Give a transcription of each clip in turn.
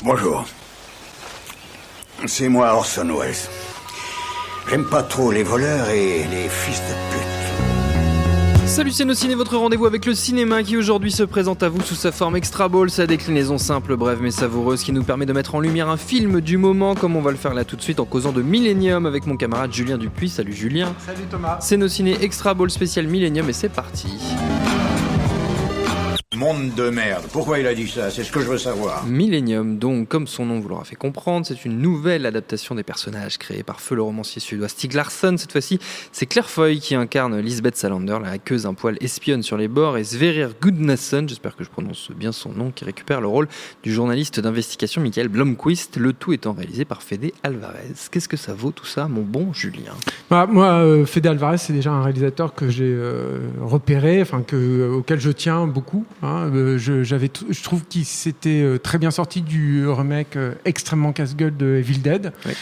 Bonjour. C'est moi Orson Welles. J'aime pas trop les voleurs et les fils de pute. Salut c'est Nos Ciné, votre rendez-vous avec le cinéma qui aujourd'hui se présente à vous sous sa forme Extra Ball, sa déclinaison simple, brève mais savoureuse qui nous permet de mettre en lumière un film du moment comme on va le faire là tout de suite en causant de Millennium avec mon camarade Julien Dupuis. Salut Julien. Salut Thomas. C'est Nos Ciné Extra Ball spécial Millennium et c'est parti. Monde de merde. Pourquoi il a dit ça? C'est ce que je veux savoir. Millennium, donc, comme son nom vous l'aura fait comprendre, c'est une nouvelle adaptation des personnages créés par feu le romancier suédois Stieg Larsson. Cette fois-ci, c'est Claire Foy qui incarne Lisbeth Salander, la hackeuse un poil espionne sur les bords, et Sverrir Gudnason, j'espère que je prononce bien son nom, qui récupère le rôle du journaliste d'investigation Mikael Blomqvist, le tout étant réalisé par Fede Alvarez. Qu'est-ce que ça vaut tout ça, mon bon Julien? Moi, Fede Alvarez, c'est déjà un réalisateur que j'ai repéré, auquel je tiens beaucoup. Je trouve qu'il s'était très bien sorti du remake extrêmement casse-gueule de Evil Dead. Oui.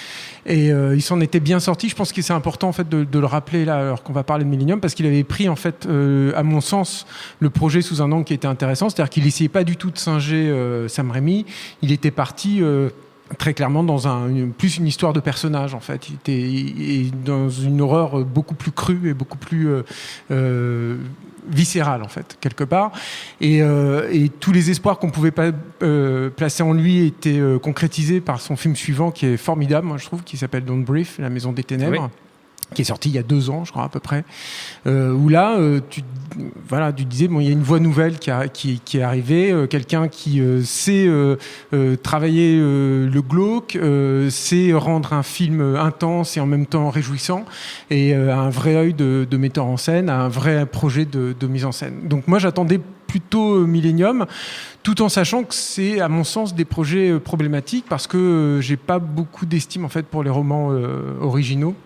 Et il s'en était bien sorti. Je pense que c'est important en fait de le rappeler là, alors qu'on va parler de Millennium, parce qu'il avait pris en fait, à mon sens, le projet sous un angle qui était intéressant. C'est-à-dire qu'il n'essayait pas du tout de singer Sam Raimi. Il était parti très clairement dans plus une histoire de personnage en fait. Il était dans une horreur beaucoup plus crue et beaucoup plus viscérale en fait quelque part. Et tous les espoirs qu'on pouvait pas placer en lui étaient concrétisés par son film suivant qui est formidable, moi je trouve, qui s'appelle Don't Breathe, La Maison des Ténèbres. Oui. Qui est sorti il y a 2 ans, je crois, à peu près, où là, tu disais, bon, il y a une voix nouvelle qui est arrivée, quelqu'un qui sait travailler le glauque, sait rendre un film intense et en même temps réjouissant, et un vrai œil de metteur en scène, un vrai projet de mise en scène. Donc moi, j'attendais plutôt Millennium, tout en sachant que c'est, à mon sens, des projets problématiques, parce que j'ai pas beaucoup d'estime, en fait, pour les romans originaux.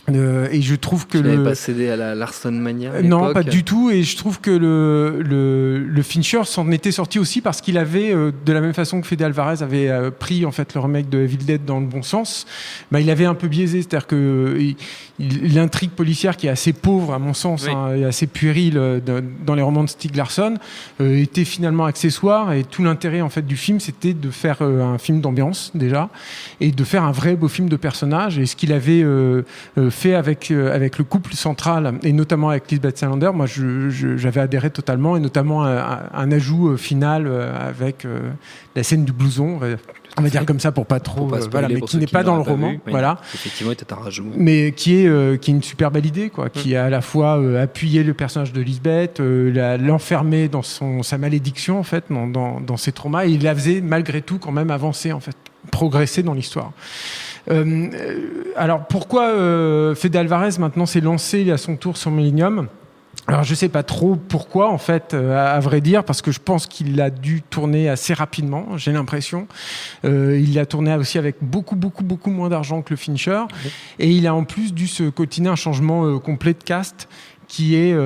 Et je trouve que tu n'avais pas cédé à la Larsson mania non, pas du tout. Et je trouve que le Fincher s'en était sorti aussi parce qu'il avait, de la même façon que Fede Alvarez avait pris en fait le remake de Evil Dead dans le bon sens, il avait un peu biaisé, c'est-à-dire que l'intrigue policière qui est assez pauvre à mon sens, oui, et assez puérile dans les romans de Stieg Larsson était finalement accessoire, et tout l'intérêt en fait du film c'était de faire un film d'ambiance déjà et de faire un vrai beau film de personnages. Et ce qu'il avait fait avec le couple central et notamment avec Lisbeth Salander, moi j'avais adhéré totalement, et notamment un ajout final avec la scène du blouson, on va dire comme ça pour pas trop, mais qui n'est pas dans le roman, vu, voilà. Effectivement, il était un rajout. Mais qui est une super belle idée, quoi, qui a à la fois appuyé le personnage de Lisbeth, l'enfermer dans sa malédiction en fait, dans ses traumas, et il la faisait malgré tout quand même avancer en fait, progresser dans l'histoire. Alors pourquoi Fede Alvarez maintenant s'est lancé à son tour sur Millennium? Alors je sais pas trop pourquoi en fait, à vrai dire, parce que je pense qu'il a dû tourner assez rapidement, j'ai l'impression. Il a tourné aussi avec beaucoup moins d'argent que le Fincher, et il a en plus dû se coltiner un changement complet de cast qui est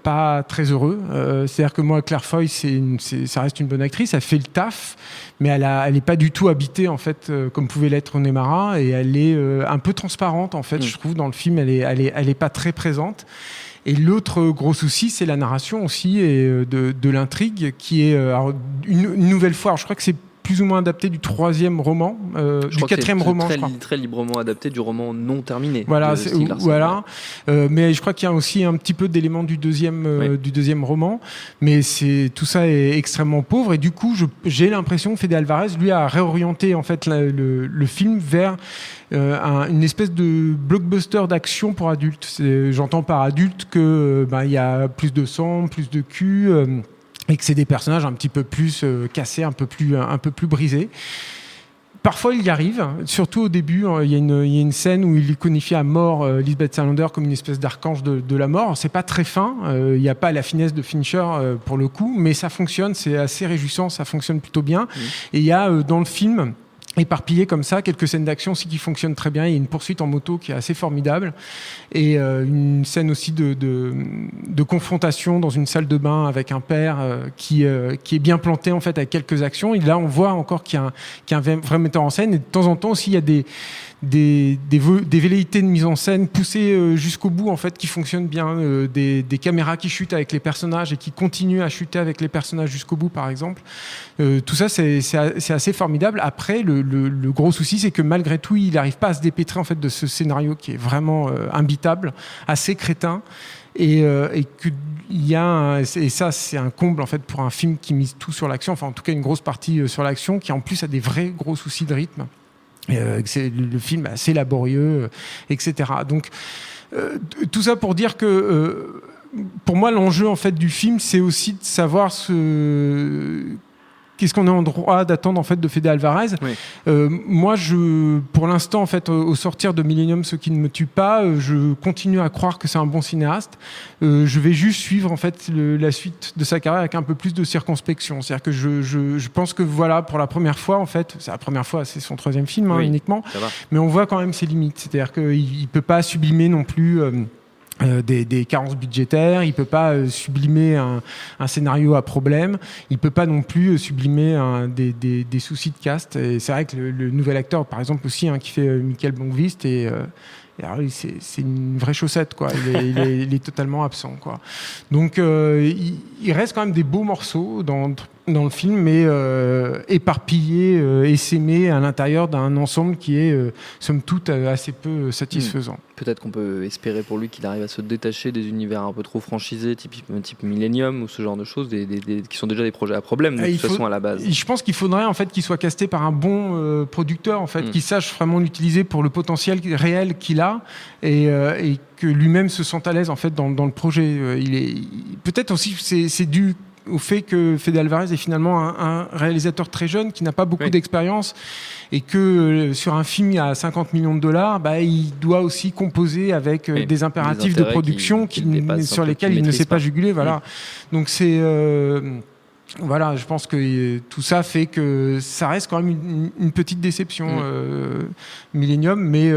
pas très heureux. C'est-à-dire que moi, Claire Foy, ça reste une bonne actrice, elle fait le taf, mais elle est pas du tout habitée en fait, comme pouvait l'être Rooney Mara, et elle est un peu transparente en fait. Je trouve dans le film, elle est pas très présente. Et l'autre gros souci, c'est la narration aussi, et de l'intrigue, qui est une nouvelle fois. Alors, je crois que c'est plus ou moins adapté du 3e roman, du 4e roman, je crois. Très librement adapté du roman non terminé. Voilà, mais je crois qu'il y a aussi un petit peu d'éléments du deuxième roman, mais tout ça est extrêmement pauvre, et du coup, j'ai l'impression que Fede Alvarez, lui, a réorienté en fait le film vers une espèce de blockbuster d'action pour adultes. J'entends par adulte que il y a plus de sang, plus de cul. Et que c'est des personnages un petit peu plus cassés, un peu plus brisés. Parfois, il y arrive, surtout au début. Il y a une scène où il iconifie à mort Lisbeth Salander comme une espèce d'archange de la mort. C'est pas très fin, il n'y a pas la finesse de Fincher pour le coup, mais ça fonctionne, c'est assez réjouissant, ça fonctionne plutôt bien. Et il y a dans le film, éparpillé comme ça, quelques scènes d'action aussi qui fonctionnent très bien. Il y a une poursuite en moto qui est assez formidable, et une scène aussi de confrontation dans une salle de bain avec un père qui est bien planté en fait, avec quelques actions. Et là on voit encore qu'il y a un vrai metteur en scène, et de temps en temps aussi il y a des velléités de mise en scène poussées jusqu'au bout, en fait, qui fonctionnent bien, des caméras qui chutent avec les personnages et qui continuent à chuter avec les personnages jusqu'au bout, par exemple. Tout ça, c'est assez formidable. Après, le gros souci, c'est que malgré tout, il n'arrive pas à se dépêtrer, en fait, de ce scénario qui est vraiment imbitable, assez crétin. Et ça, c'est un comble, en fait, pour un film qui mise tout sur l'action, enfin en tout cas une grosse partie sur l'action, qui en plus a des vrais gros soucis de rythme. Le film est assez laborieux, etc. Donc tout ça pour dire que pour moi, l'enjeu, en fait, du film, c'est aussi de savoir qu'est-ce qu'on est en droit d'attendre, en fait, de Fede Alvarez. Oui. Moi, pour l'instant, en fait, au sortir de Millennium, ce qui ne me tue pas, je continue à croire que c'est un bon cinéaste. Je vais juste suivre, en fait, la suite de sa carrière avec un peu plus de circonspection. C'est-à-dire que je pense que, voilà, pour la première fois, en fait, c'est la première fois, c'est son 3e film, oui, uniquement, mais on voit quand même ses limites. C'est-à-dire qu'il ne peut pas sublimer non plus des carences budgétaires, il peut pas sublimer un scénario à problème, il peut pas non plus sublimer des soucis de cast. Et c'est vrai que le nouvel acteur, par exemple aussi, qui fait Michael Blomqvist, alors, c'est une vraie chaussette, quoi. Il est totalement absent, quoi. Donc il reste quand même des beaux morceaux dans le film, mais éparpillés, essaimés à l'intérieur d'un ensemble qui est, somme toute, assez peu satisfaisant. Peut-être qu'on peut espérer pour lui qu'il arrive à se détacher des univers un peu trop franchisés, type Millennium ou ce genre de choses, qui sont déjà des projets à problème de toute façon à la base. Je pense qu'il faudrait, en fait, qu'il soit casté par un bon producteur, en fait, qui sache vraiment l'utiliser pour le potentiel réel qu'il a et que lui-même se sente à l'aise, en fait, dans le projet. Peut-être aussi c'est dû au fait que Fede Alvarez est finalement un réalisateur très jeune qui n'a pas beaucoup d'expérience et que sur un film à 50 millions de dollars, il doit aussi composer avec des impératifs de production sur lesquels il ne sait pas juguler. Voilà. Donc c'est... Voilà, je pense que tout ça fait que ça reste quand même une petite déception, Millennium, mais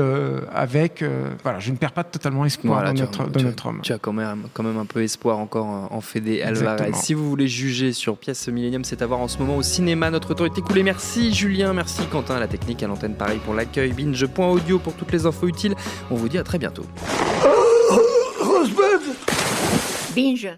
avec... voilà, je ne perds pas totalement espoir dans notre homme. Tu as quand même un peu espoir encore en Fede Alvarez. Exactement. Si vous voulez juger sur Pièce Millennium, c'est à voir en ce moment au cinéma. Notre temps est écoulé. Merci Julien, merci Quentin à la technique, à l'antenne, pareil pour l'accueil. Binge.audio pour toutes les infos utiles. On vous dit à très bientôt. Binge.